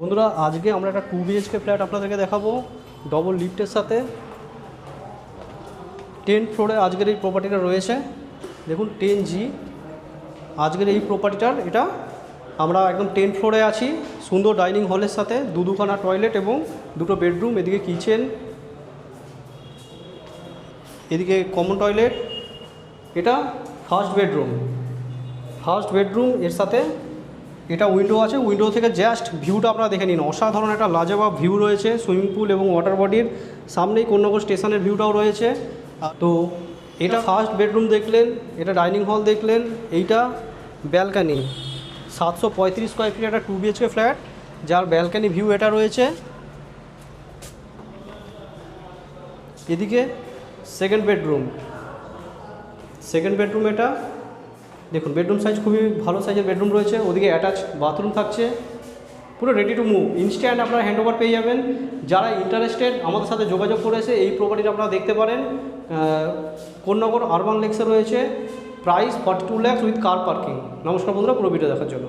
বন্ধুরা আজকে আমরা একটা 2 BHK ফ্ল্যাট আপনাদেরকে দেখাবো ডবল লিফটের সাথে 10th ফ্লোরে আজকের এই প্রপার্টিটা রয়েছে। দেখুন 10G আজকের এই প্রপার্টিটার এটা আমরা একদম 10th ফ্লোরে আছি। সুন্দর ডাইনিং হলের সাথে দুখানা টয়লেট এবং দুটো বেডরুম, এদিকে কিচেন, এদিকে কমন টয়লেট। এটা ফার্স্ট বেডরুম এর সাথে এটা উইন্ডো আছে। উইন্ডো থেকে জাস্ট ভিউটা আপনারা দেখে নিন, অসাধারণ একটা লাজবাব ভিউ রয়েছে। সুইমিং পুল এবং ওয়াটার বডির সামনেই কোন্নগর স্টেশনের ভিউটাও রয়েছে। তো এটা ফার্স্ট বেডরুম দেখলেন, এটা ডাইনিং হল দেখলেন, এইটা ব্যালকানি। 735 স্কোয়ার ফিট একটা 2 BHK ফ্ল্যাট যার ব্যালকানি ভিউ এটা রয়েছে। এদিকে সেকেন্ড বেডরুম এটা দেখুন, বেডরুম সাইজ খুবই ভালো সাইজের বেডরুম রয়েছে। ওদিকে অ্যাটাচ বাথরুম থাকছে, পুরো রেডি টু মুভ। ইনস্ট্যান্ট আপনারা হ্যান্ডওভার পেয়ে যাবেন। যারা ইন্টারেস্টেড আমাদের সাথে যোগাযোগ করেছে এই প্রপার্টিটা আপনারা দেখতে পারেন। কোন্নগর আরবান লেক্সে রয়েছে। Price 42 lakh with car parking. নমস্কার বন্ধুরা, পুরো ভিডিও দেখার জন্য।